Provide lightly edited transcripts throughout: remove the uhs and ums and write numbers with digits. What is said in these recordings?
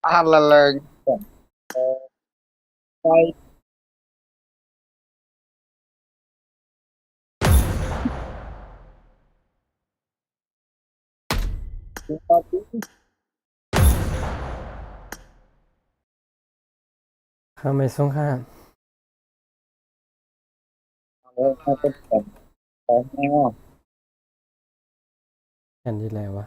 Ahlan jidًا. طيب Không, mày xuống ha. Nghe Hèn gì lèo à.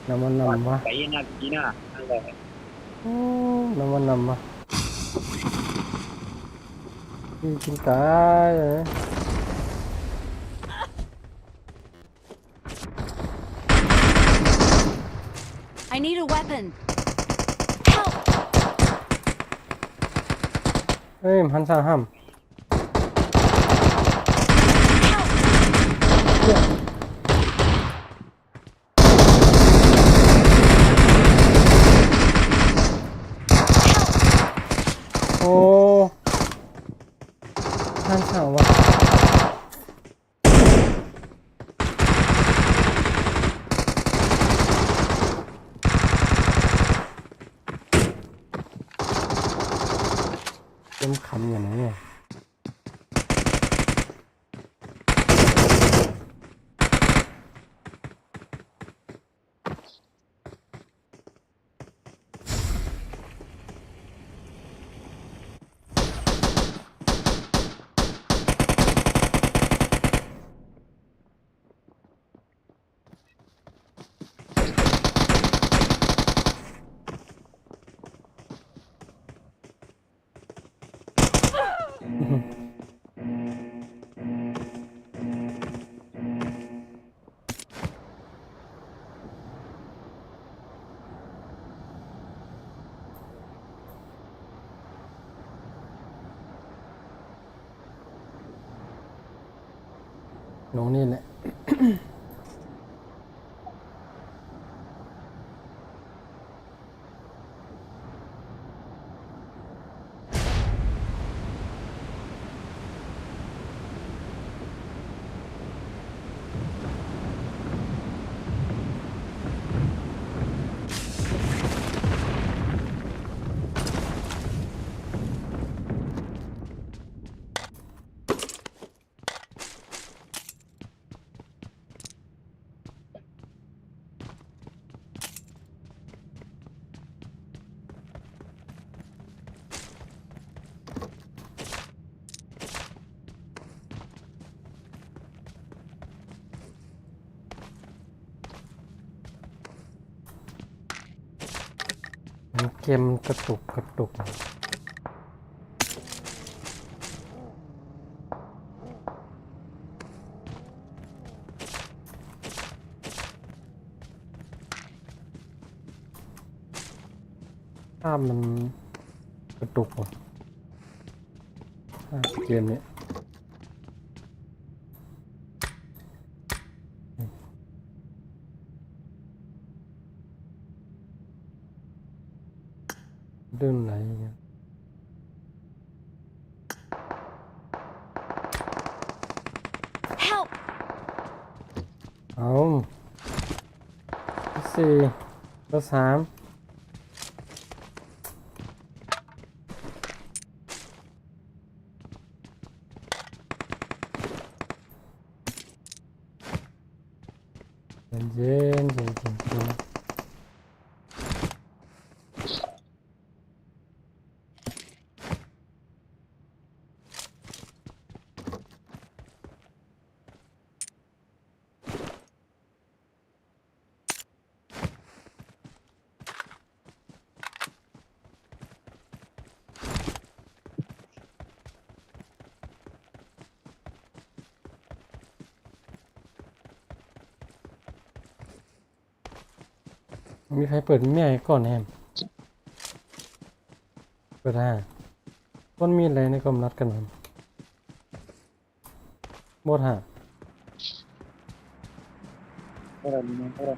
Nó mà nằm quá. Vậy nha chị nè. Nó mà nằm à. Đi trên cái rồi. I need a weapon. Help! Ê, hắn sang hầm. Ô, hắn sang quá. Em khẩm như này nè. Lỗ này nè. Kemกระตุก ภาพมันกระตุกว่ะเกมนี้ดื้นไหนเงี้ย Help! เอาสี่แล้วสามเย็นเย็นเย็นเย็นมีใครเปิดแม่ให้ก่อนแฮมเปิดห้าต้นมีอะไรในกลมนัดกันครับหมดห้า อะไรนี่อะไร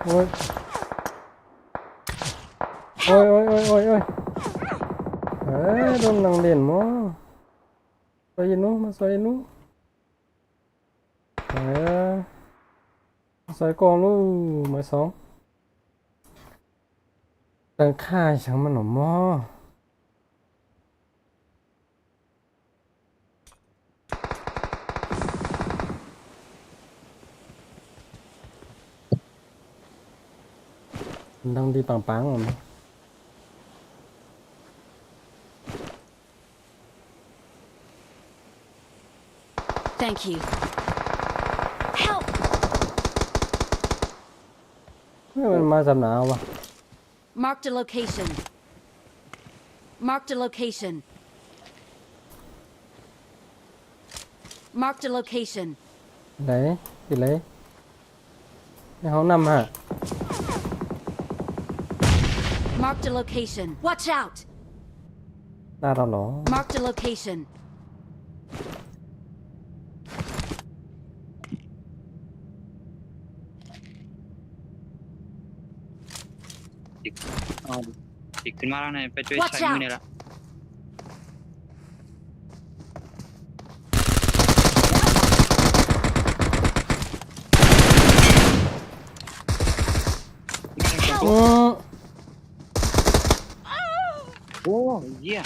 โอ้ยโอ้ยโอ้ยโอ้ยโอ้ยโอ้ยโดนนังเด่นมั้งซอยนู้มาซอยนู้ซอยกองลูมาสองตั้งค่าช่างมันหนอมอดังดีปังๆอ่ะ Thank you. Help! มันมาจากไหนวะ Marked a location. Marked a location. Marked a location. ไหนติดเลยในห้องน้ำฮะ Marked a location. Watch out! หน้าเราเหรอ Marked a location. อ๋อติดขึ้นมาแล้วเนี่ยไปช่วย Watch ใช้มือ out เนี่ยละ อืม โอ้เยี่ย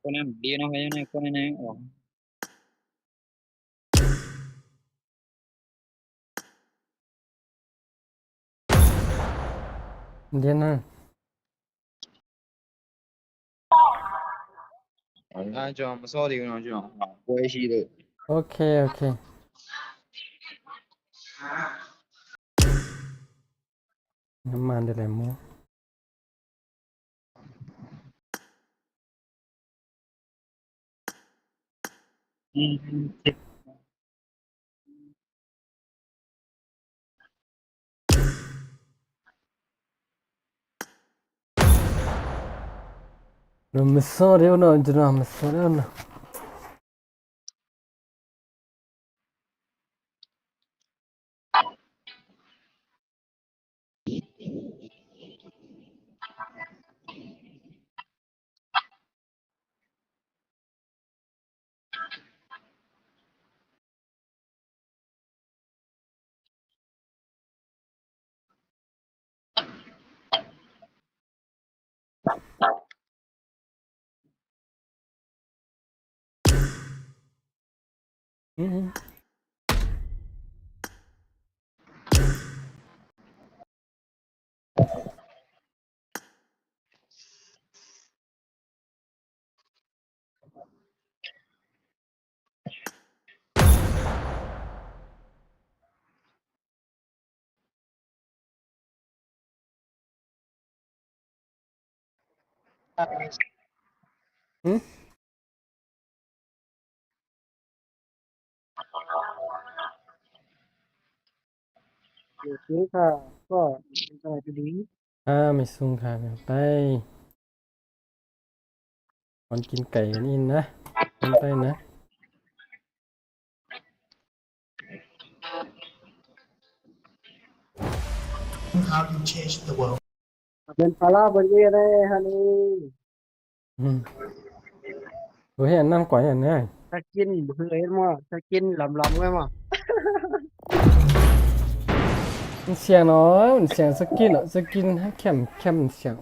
คนนั้นดีนะไปยังไงคนนั้นอ๋อ เดี๋ยวนะ 那叫么扫地个那叫，我也是的。โอเคโอเคน้ำมันเดี๋ยวแหละโม อืมติด Non mi sono no, non mi sono no. อืมอืม ซื้อค่ะก็เป็นอะไรที่ดี ไม่ซุ่งค่ะไปก่อนกินไก่กันนี่นะกินไปนะ how you change the world เป็นปลาร้าบริเวณได้ฮันนี่ อืมโอ้ยอันนั่นก่อนอย่างนี้ ถ้ากินเพื่อนมั้งถ้ากินลำไว้มั้ง มันเสียงเนาะมันเสียงสกินอ่ะสกินให้เข้มเสียง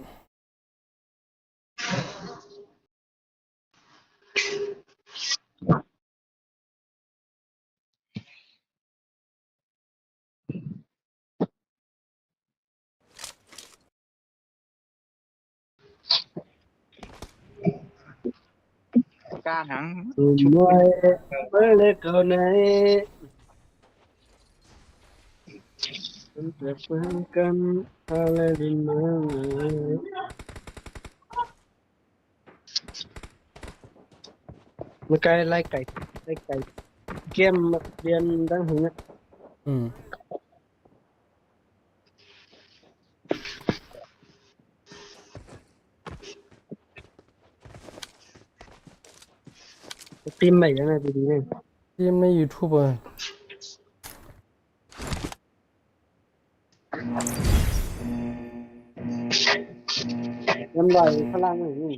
กล้าทั้ง มวยเมื่อเล็กเขาไหนมันจะฟังกันอะไรดีมั้งมันไก่ไล่ไก่เกมเรียนดังหึงอ่ะ อืม ตีมใหม่ยังไงดีเนี่ย ทีมใน YouTube อ่ะ ยังไหวพลังอย่างนี้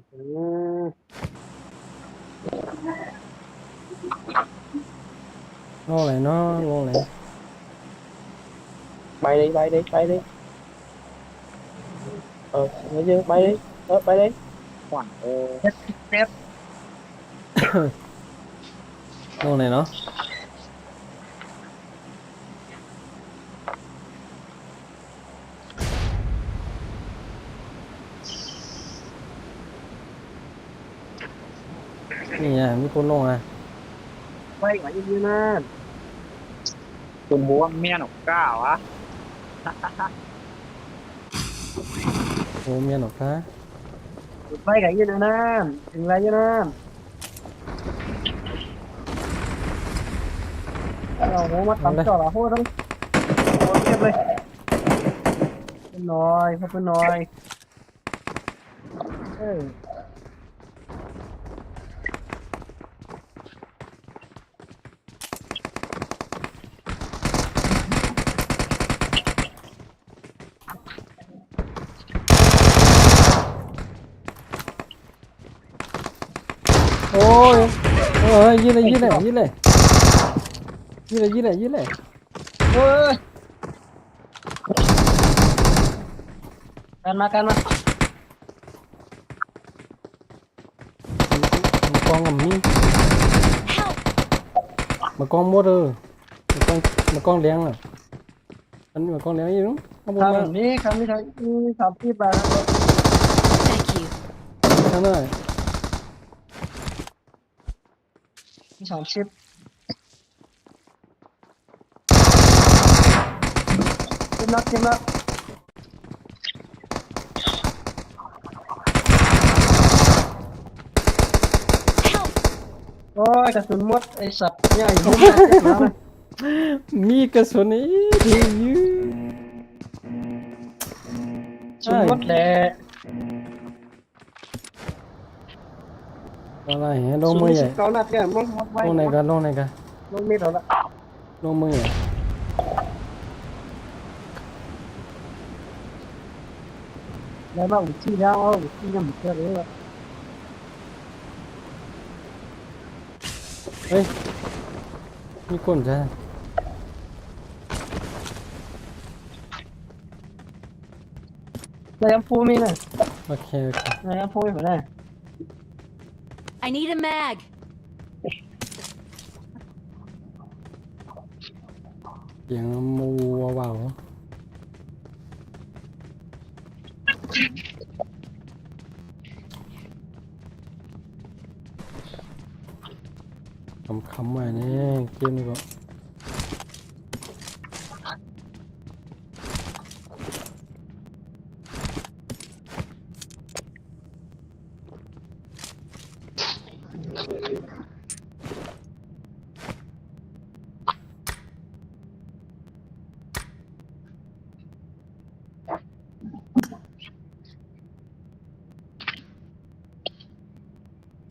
โง่ไหนเนาะโง่ไหน ไปเลยเยอะไปเลยไปเลย ขวัญโอ้ เซ็ต โง่ไหนเนาะนี่อ่ะมีคนลงอ่ะ ไปไหวยังนะ คุณบัวเมียหนกกล้าวะ โอ้เมียหนอกค่ะ ไปไหนยังนะถึงไรยังนะเราโหมาตั้งจอดละโหทั้งเรียบเลยเป็นน้อยเขาเป็นน้อยเออ โอ้ยยิงเลยยิงเลยยิงเลยยิงเลยยิงเลยยิงเลย เฮ้ยกันมา มากองกับมี Help! มากองหมดเลยมากองเลี้ยงอ่ะอันนี้มากองเลี้ยงอยู่นู้นข้างบนมา ทำนี้ทำนี้30 บาท Thank you. ข้างหน้า 30 นักเจ็บนัก Help! โอ้ยกระสุนหมดไอ้สัตว์ใหญ่ยุ่งมากเจ็บแล้วนะ มีกระสุนอีกดีอยู่ สุนหมดแหละ อะไรฮะลงมือใหญ่ เก้านัดแกมันหมดไว้ ลงไหนกันลงไหนกัน ลงมีดเอาละ ลงมือใหญ่ แล้วมาอุดที่แล้วเอาอุดที่ยังไม่เจอเลยว่ะ เฮ้ยมีคนใช่ นายฟูมีนะ โอเคโอเคน ายฟูมีเหมือนกัน I need a mag. เสียงมูเบาๆคำไว้นี่เกมนี้ก็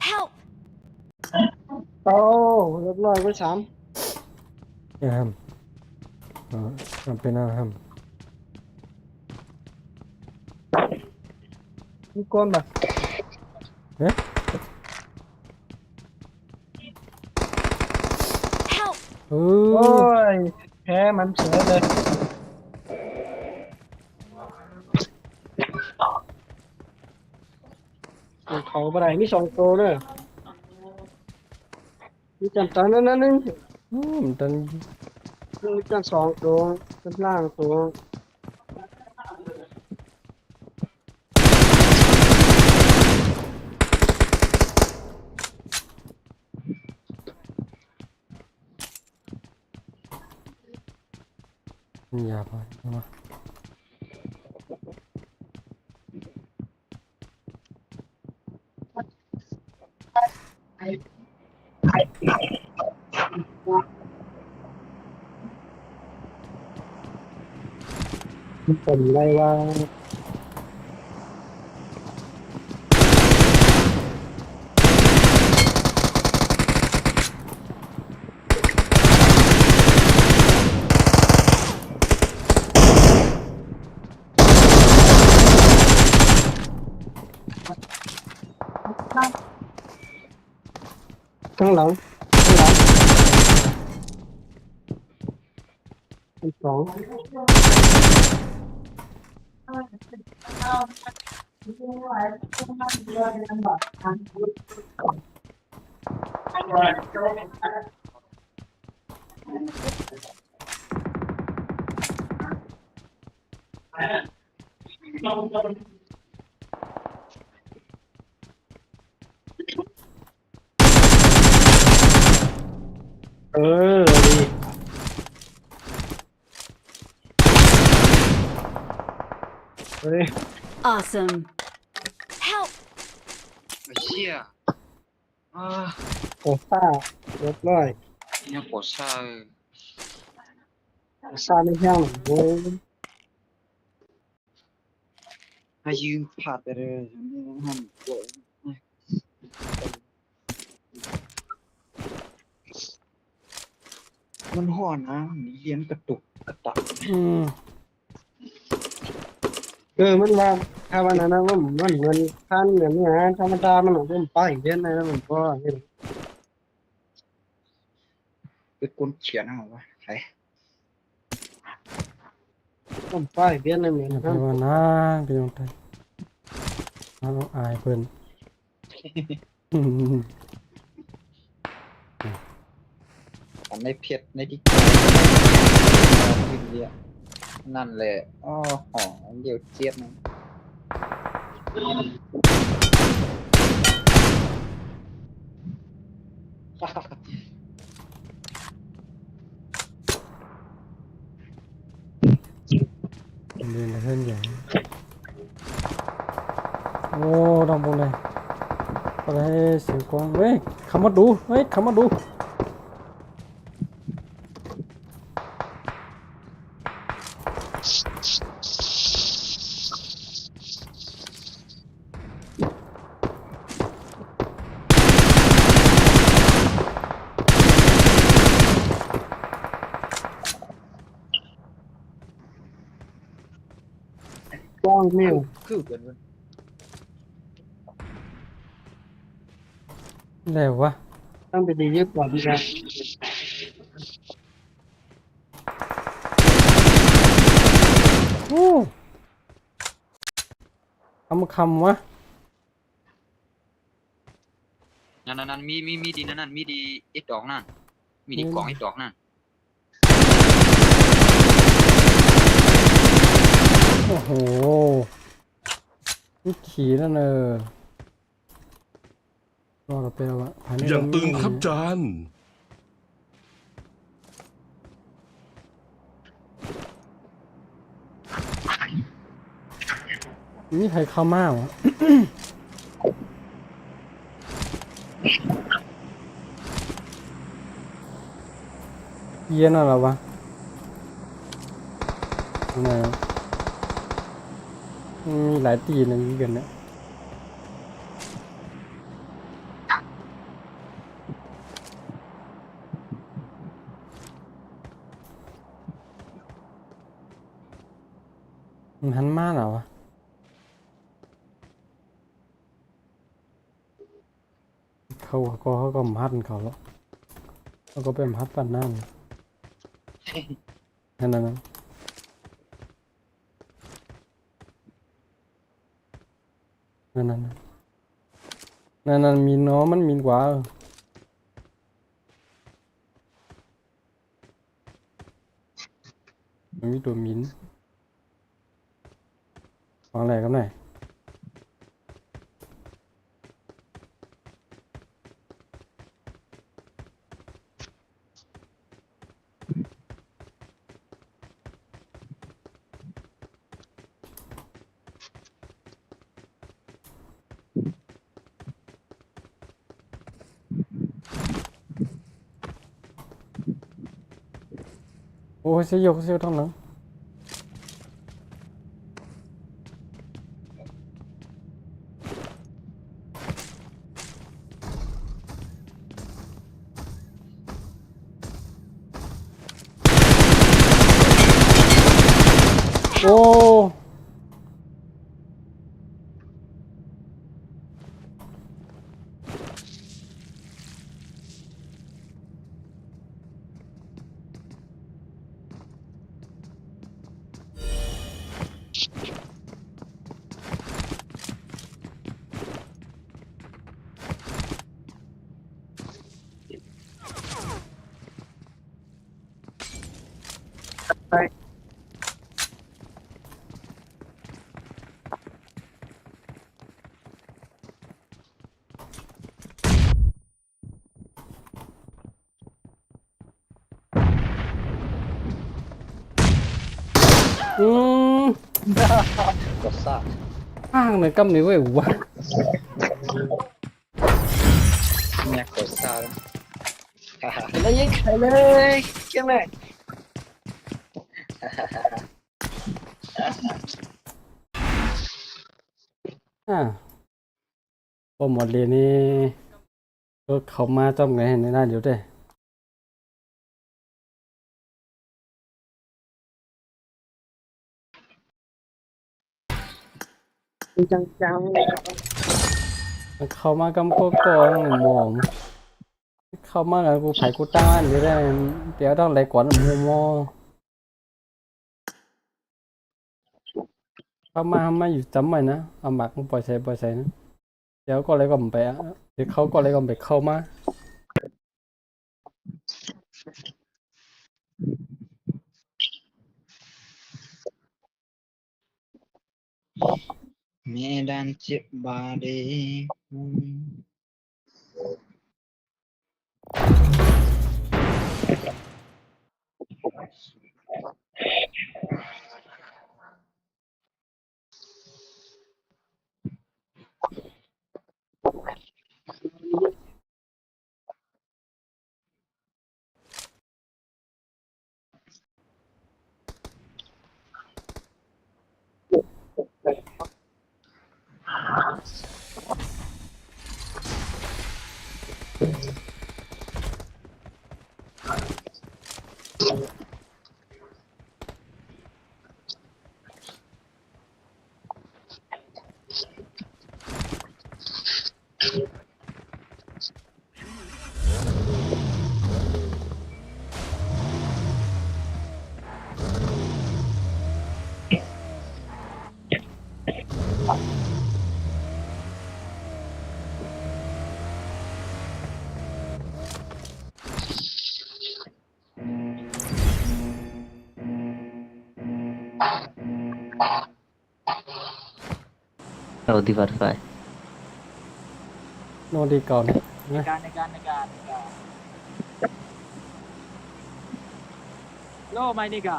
Help! โอ้เรียบร้อยไว้สาม อย่าทำทำเป็นหน้าท มีก้นป่ะ ำเอ๊ะ Help! โอ้ โอ้ยแพ้มันเสียเลยเขาไปไหนมีสองตัวเลยมีจำตอนนั้นนึง มันตัน มีจำสองตัวจำล่างตัว อย่าไปมา เป็นไรว่า ข้างหลังเป็นสองดีเฮ้ย Awesome. Help! ไอ้เชี่ยอ่า โอ้ซ่าเรียบร้อย ยังปวดซ่า ซ่าไม่แห้งโอ้ย ให้ยืมผ่าดไปเลยห้ามปวดมันห่อนนะเลี้ยนกระตุกกระตัก มันว่าถ้าวันนั้นว่ามันเหมือนท่านแบบนี้ธรรมดามันผมไปเรียนนะมันก็เห็น เป็นคนเขียนเอาวะใคร ผมไปเรียนนะเหมือน อย่าไป กัน ว่านะพี่น้องไทยน้องอายเพิ่น ผมในเพจในดิกยืนเรียนั่นแหละอ๋อหอเดี๋ยวเจี๊ยบนะ เรียนเพื่อนใหญ่โอ้ดองบงเลยก็ได้เสียงกวางเฮ้ยคำมาดูเฮ้ยคำมาดูกล้องมิว คือเกินเว้ย แล้ววะ ต้องไปดีเยอะกว่าดีนะ โอ้คำวะ นั่นมีดีนั่นมีดีอีกดอกนั่นมีดีกล่องอีกดอกนั่น โอ้โหนี่ขี่นั่นรอเราไปแล้ววะภายใน อย่างตึง เรา ครับจาน มีใครเข้ามาวะ เย็นอะไรวะไหนวะมีหลายตีนะมีกันเนี่ยมันหันมาเหรอวะเขาก็มัดเขาแล้วเขาก็เป็นมัดปั่นนั่นแค่นั้นนะนั่นมีน้องมันมีกว่ามันมีตัวมินฟังอะไรกันหน่อยโอ้ยเสียท้องหลังโอ้อืม ก็ซ่า ห้างเลยกำนี้เว้ยวะ เนี่ยก็ซ่าแล้วฮ่าฮ่า แล้วยังไงเลยแค่ไหน พอหมดเรียนนี่ก็เขามาจ้องไงเห็นในหน้าเดี๋ยวเด้จัง เขามากำก็ก่อนหมอมเข้ามาแล้วกูไผ่กูตั้งอันเดี๋ยวได้เดี๋ยวต้องอะไรก่อนมอเข้ามาอยู่จำไว้นะเอาหมักมึงปล่อยใส่นะเดี๋ยวก็อะไรก็ไปอ่ะเดี๋ยวเขาก็อะไรก็ไปเข้ามา Medan Cibade. เราดีฟัดไฟ โนดีก่อนนะ การโลไม่นี่กา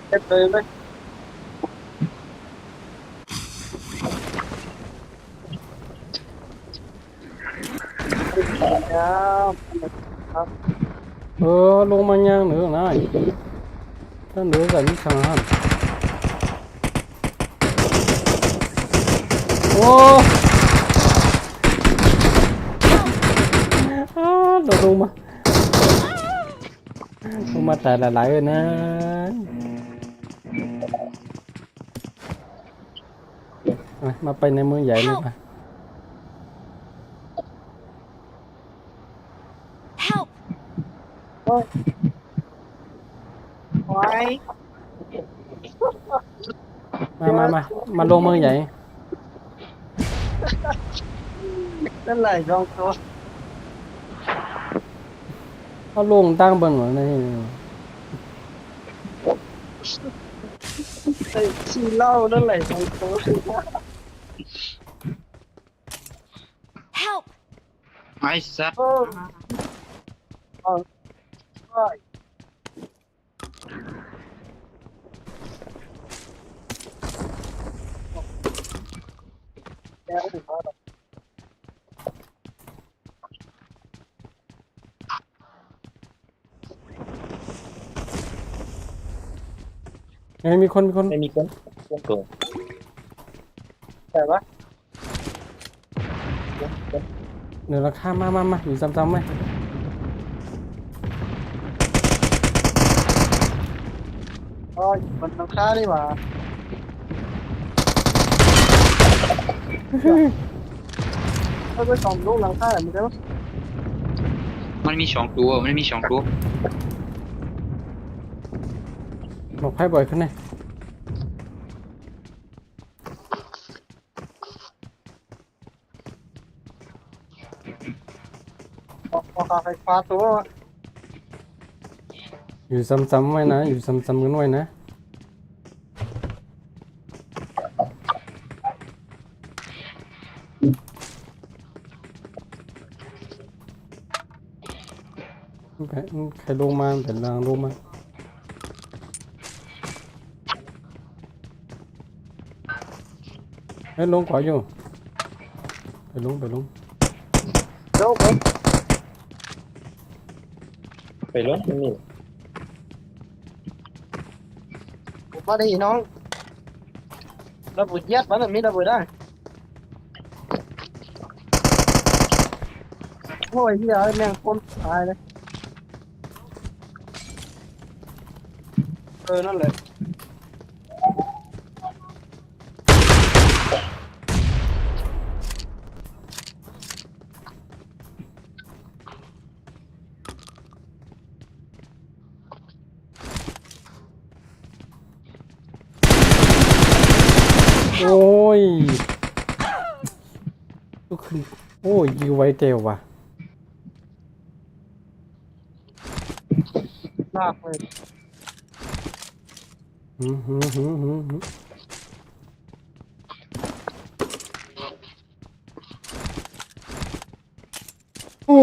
เก็บเลยไหมครับ ลงมายังnữa này nó nữa là những thằng hả ô lung mà tại là lại rồi nè mà bay này mới dậy luôn à Help! ไว้ mà lô mơ vậy นั่นแหละรองตัว nó luôn tăng bên ngoài này ไอ้ชีเหล้านั่นแหละรองตัว Help! ไอ้สัตว์ โอ้โอ้ยแกเอาถึงมา ไงมีคน ไม่มีคนโกง แต่ว่า เดี๋ยวเราข้ามมาอยู่ซ้ำๆไหม อ๋อมันหลังคาดีกว่าถ้าไปส่องลูกหลังคาแบบนี้ได้ปะ มันมี2ตัวมันมี2ตัว บอกให้บ่อยขึ้นเลย ออกไฟฟ้าตัว อยู่ซ้ำๆไว้นะอยู่ซ้ำๆกันไว้นะใครลงมาเป็นรางลงมาเฮ้ยลงขวาอยู่ไปลง โลก ไปรถไม่มี ผมมาดีน้องระเบิดยัดมันมีระเบิดได้โอ้ยที่อะไรแม่งคนตายเลยนั่นแหละโอ้ยก็คือโอ้ยยิงไวเตวว่ะ ลากเลย โอ้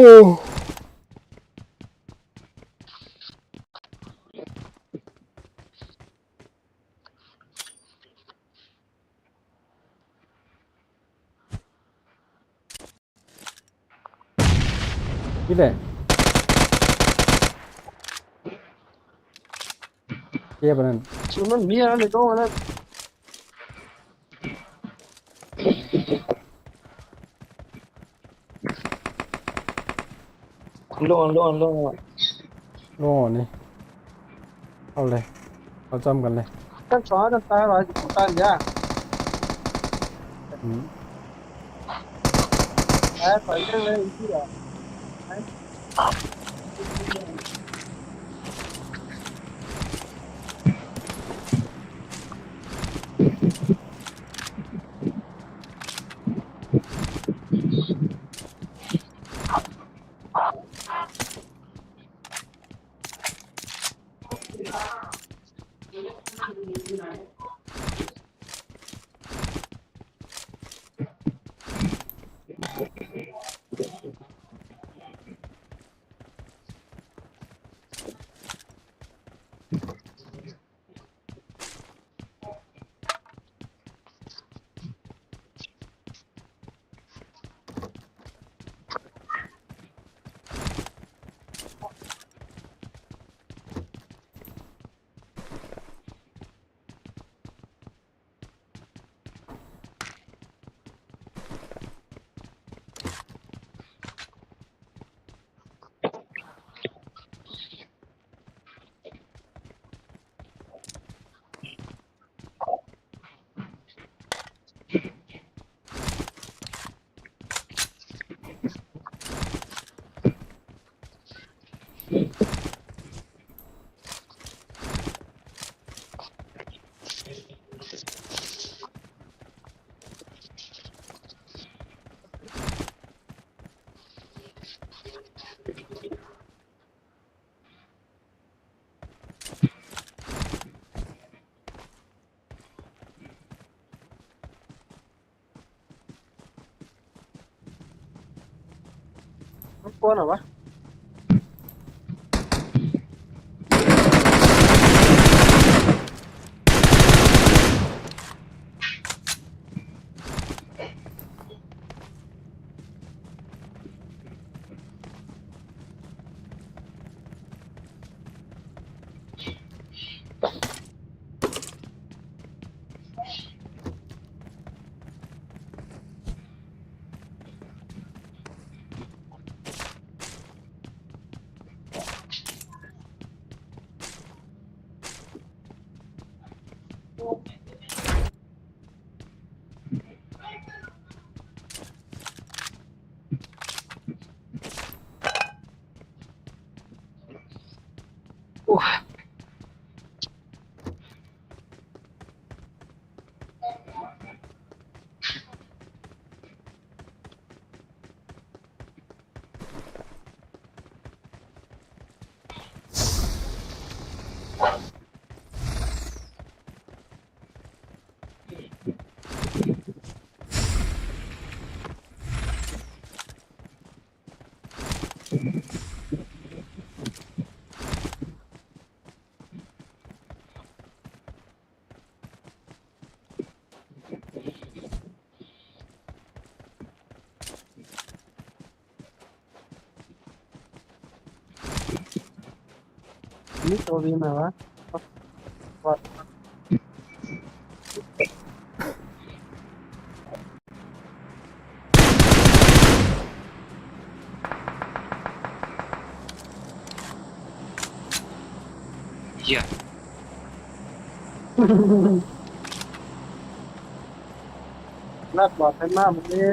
นี่แหละเจ็บนั่น ชุดมันมีอะไรก็นั่น ล่วง โอ้นี่เอาเลยเอาจำกันเลย กันสอนกันตายว่าตายยาก อืม ตายไปเรื่อยๆที่อ่ะ มันกวนเหรอวะโอ้ยนี่ตัววีมาวะวัด เหี้ย ลากบอดไปมากมันนี่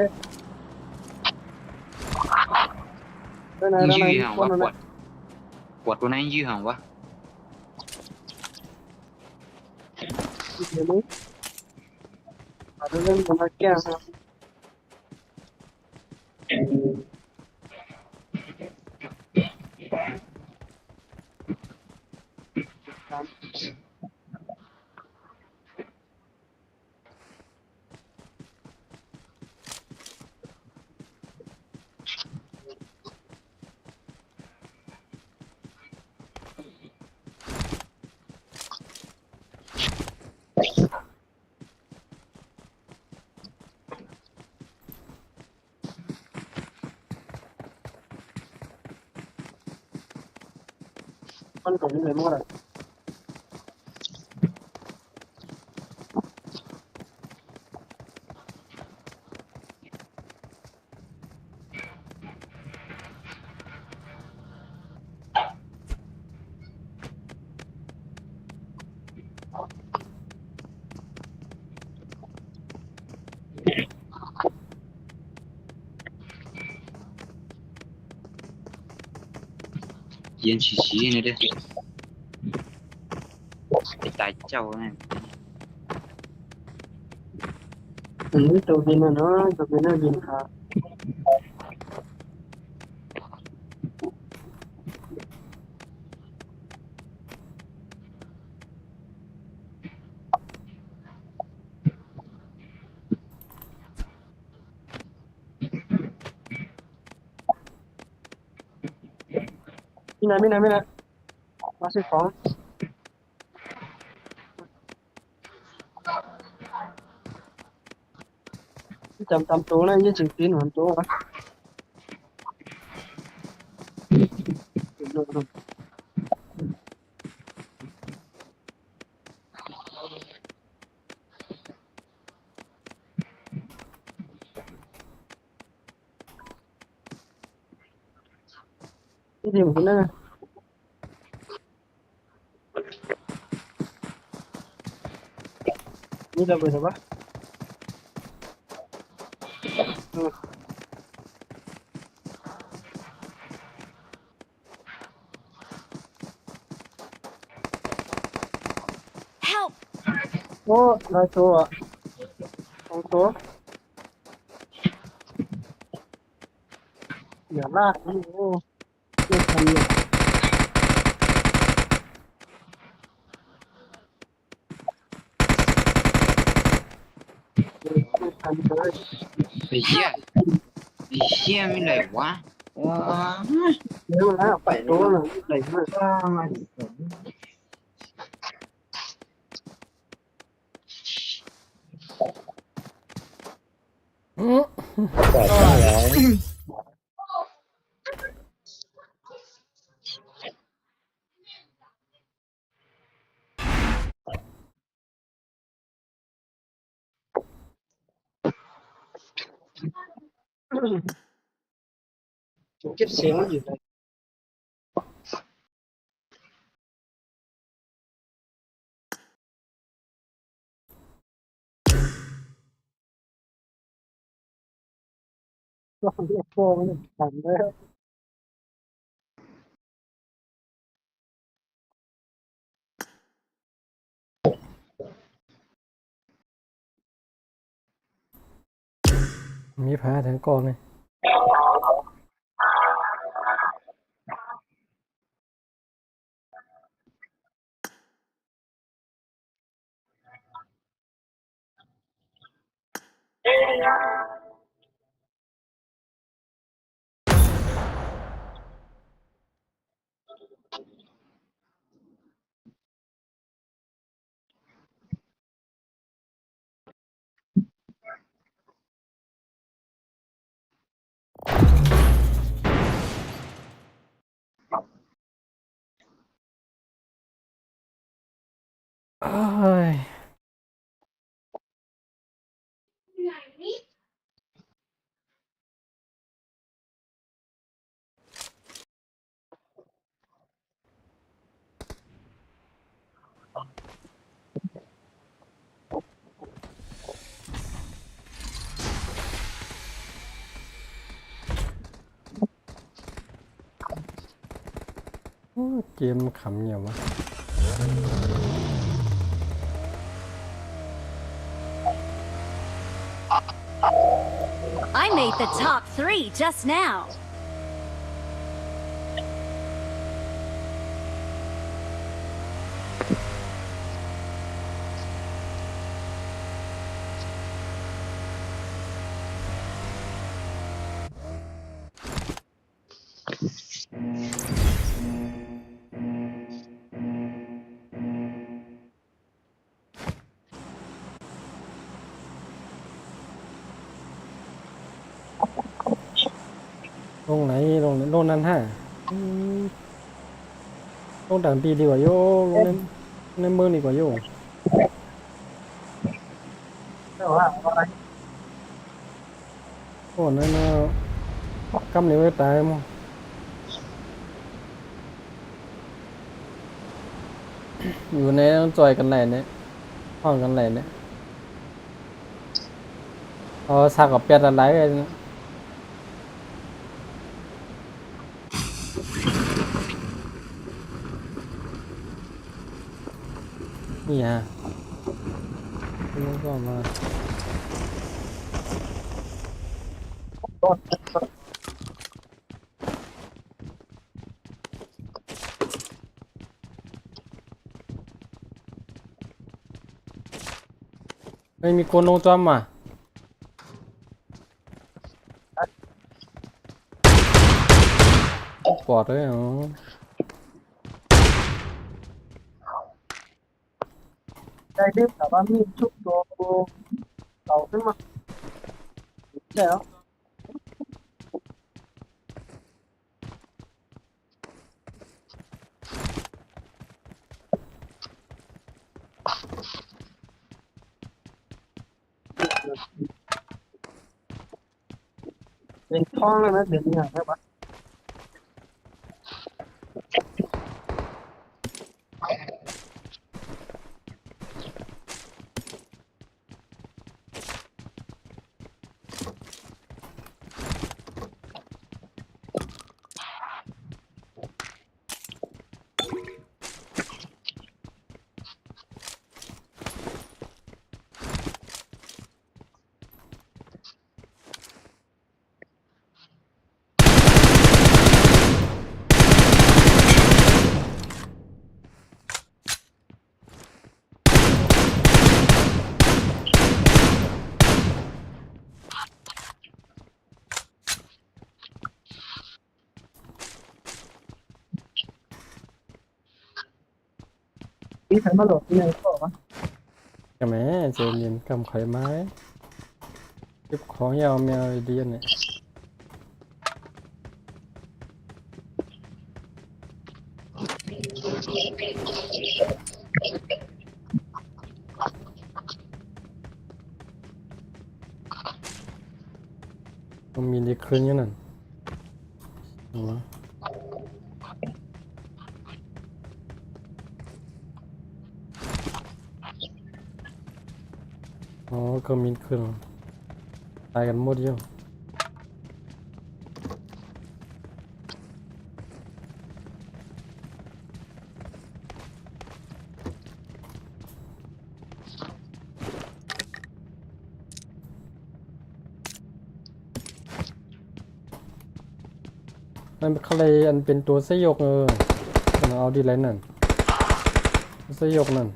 ไปไหน มึง แล้วไหน ยื้อห่าง ค วะ นนั้น ปวดตัวไหนยื้อห่างวะ เดี๋ยวนี้อาจจะเล่นกับมาแก้ครับมันตกอยู่ไหนหมดอ่ะเย็นชี้ๆนี่เด้อไอ้ตายเจ้าเนี่ย อันนี้ตัวบินอ่ะเนาะตัวบินน่ะบินครับไม่นะมาซื้อของจำตามตัวนะยี่สิบปีหนุนตัววะนี่เดี๋ยวกินนะนี่เราไปหรือเปล่า Help! โอ้นายตัวสองตัวอย่าลากนี่โอ้เจ็บทันเลยเจ็บทันเลย ไอ้เหี้ยมีอะไรวะ ว้า เดี๋ยวนะไปโดนไหลมา อืม จอดได้แล้ว เก็บเสียงมันอยู่ไหนก็เรียกโฟมันสั่นเลย มีแผลถึงก่อนเลย เอ้ย โอ้เกมขำอย่างวะ I made the top 3 just now.ลงไหนลงนั้นฮะอืมลงต่างปีดีกว่าโยลงในเมืองดีกว่าโย แต่ว่าอะไร โอ้นั่นน่ะกำเหนียวไว้ตายมั้งอยู่ในต้องจอยกันไหนเนี่ยห้องกันไหนเนี่ยเอาสักกับเปียดอะไรกันนี่ฮะนี่ก็มาไม่มีคนลงจอมอ่ะปอดเลยเหรอ ได้รีบแต่ว่ามีชุบตัวเต่าขึ้นมาแล้ว เป็นท้องเลยนะเดี๋ยวนี้ใช่ปะ นี่ฉันมาหลบที่ไหนก็วะ กับแม่เจนเย็นกำไข่ไม้เก็บของยาวแมวดีเนี่ยมันมีดีขึ้นยังนั่นเอาวะอ๋อก็มีขึ้นตายกันหมดอยู่มันเป็นอะไรอันเป็นตัวสยกมันเอาดีไรนั่นสยกนั่น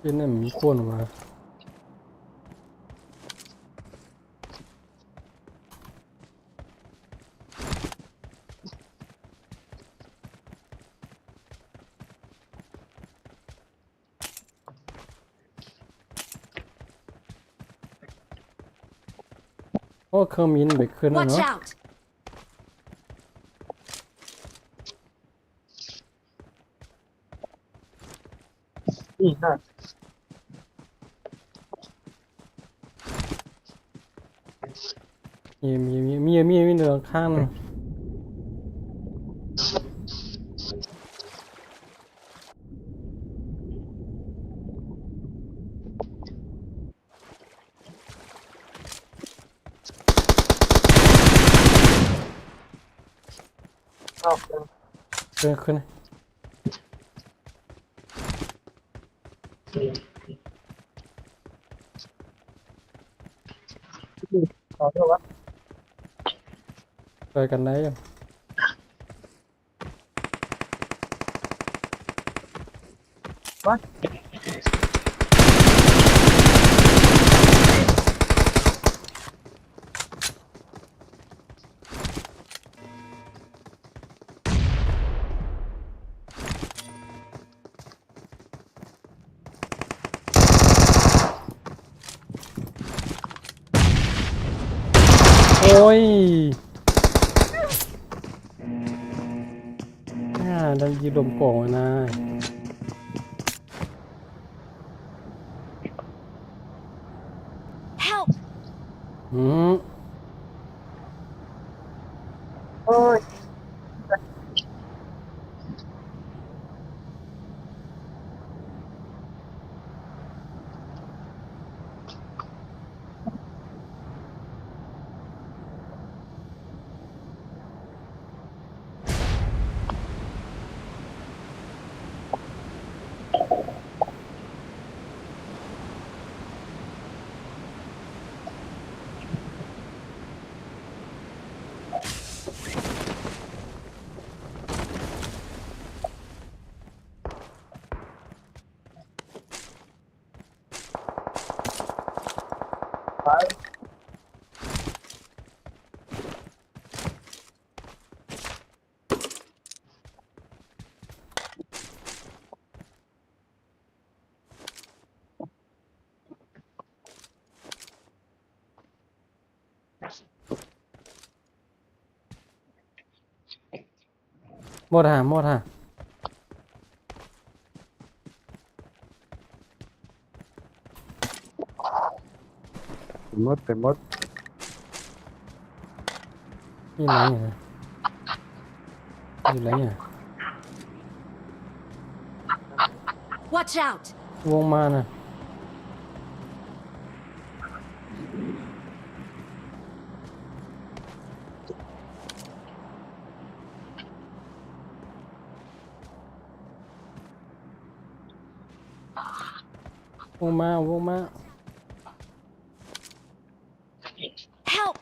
ที่นั่นมีคนมาโอ้เครื่องมินไปขึ้นแล้ว Watch เนาะ out! นี่ฮะ มีเรื่องข้างนึง เอา ขึ้นต่อเถอะวะ ช่วยกันได้ยัง วะ โอ้ยดันยีดมโป่งนะ Help! อืม โอ้ย โ หมดฮะหมดฮะหมดเป็นหมด อยู่ไหนเนี่ยอยู่ไหนเนี่ย Watch out! วงมาน่ะวงมาวงมา Help!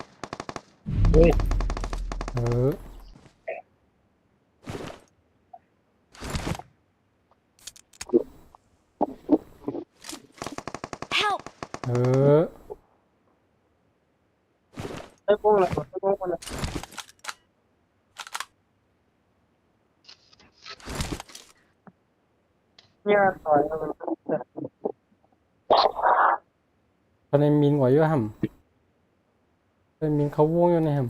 เออ Help! เออ ไอ้พวกเราไอ้พวกเราเนี่ยต่อยมัน ตอนนี้มินไหวอยู่ห่ำตอนนี้มินเขาวงอยู่ในห่ำ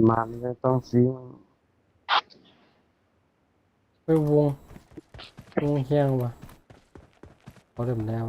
มันจะต้องซิง ไปวงเฮียงวะเขาเริ่มแล้ว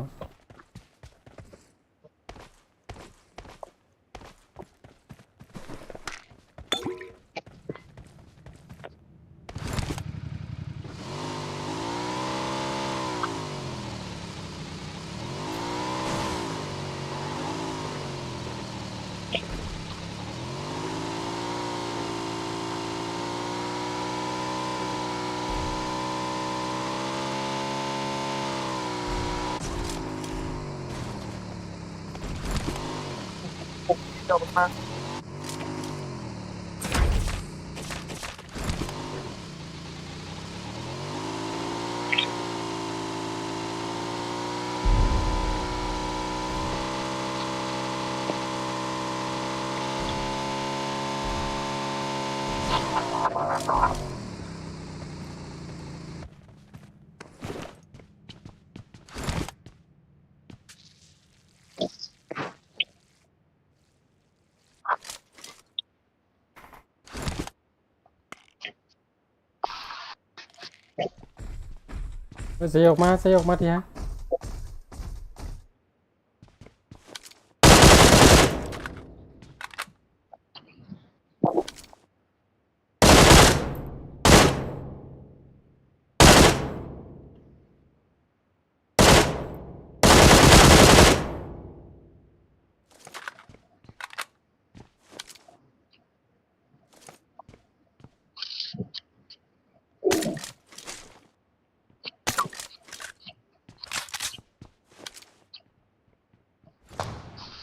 เสียออกมาเสียออกมาทีฮะ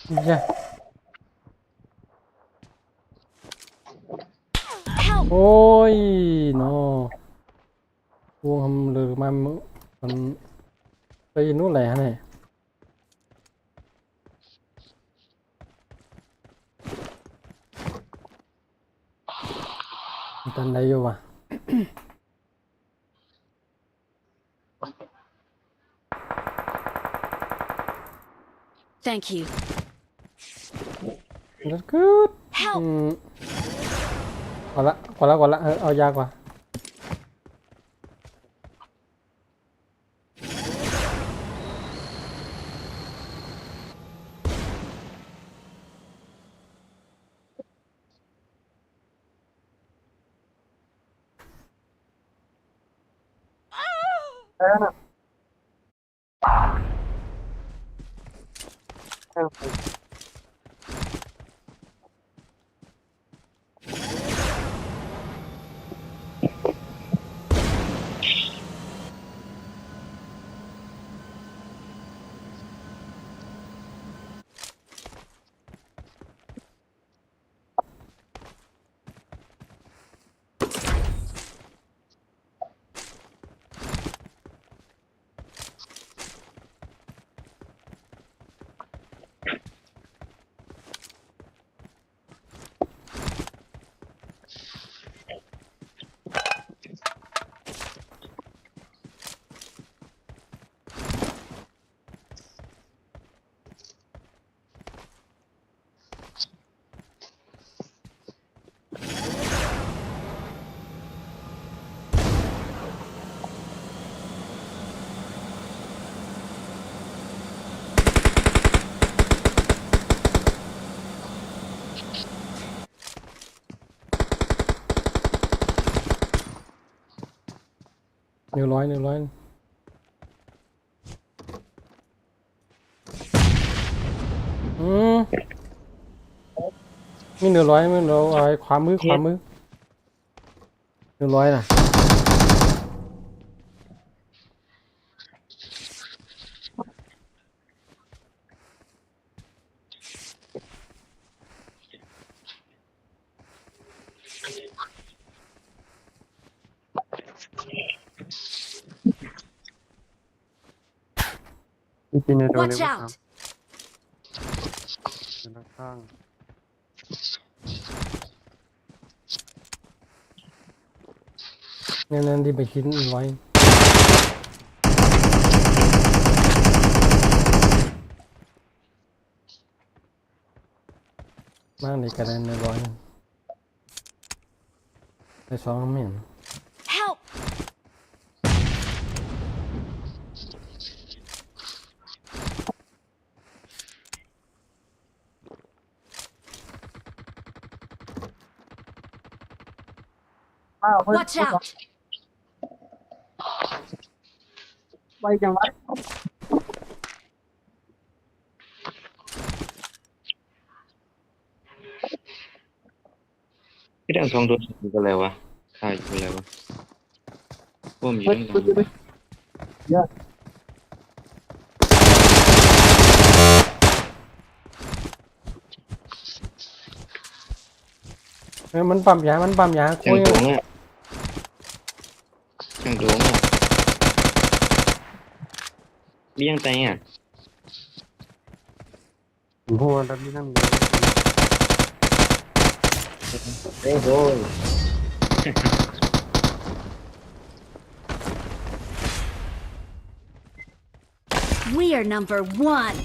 เนี่ย Help! โอ้ยเนาะวงทำเลยมันไปนู่นแหละเนี่ยมันตันได้อยู่วะ Thank you. That's good อื Help! มก่อนละเอายากกว่า 100อืมมี100มั้งเราเอาไอ้ขวามือ100น่ะมีปีนโดน Watch เลยครับ out! ข้าง นั่นที่ไปกิน100มากเลยกระเด็น100ได้2ไม่เห็น Help! อ้าวเฮ้ย Watch out! ไปจังหวัด cái đang thong đốt cái lèo à khai cái lèo à ôm gì เฮ้ย đang เฮ้ย thong เฮ้ยเยอะ มันปั๊มยาคุย chẳng đúng à chẳng đúng à biếng tay à หัวดับนี่นั่น Ôi rồi. We are number 1.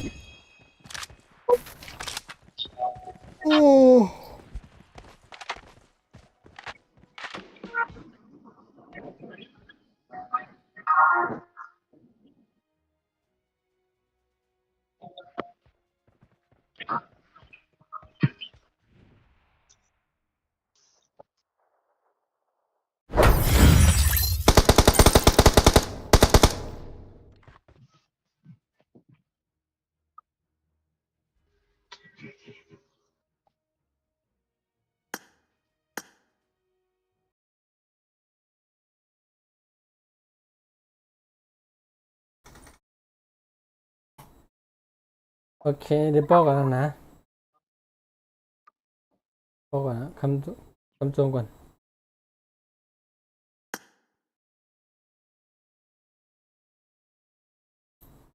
โอเคเดี๋ยวบอกก่อนนะบอกก่อนนะคำโจมก่อน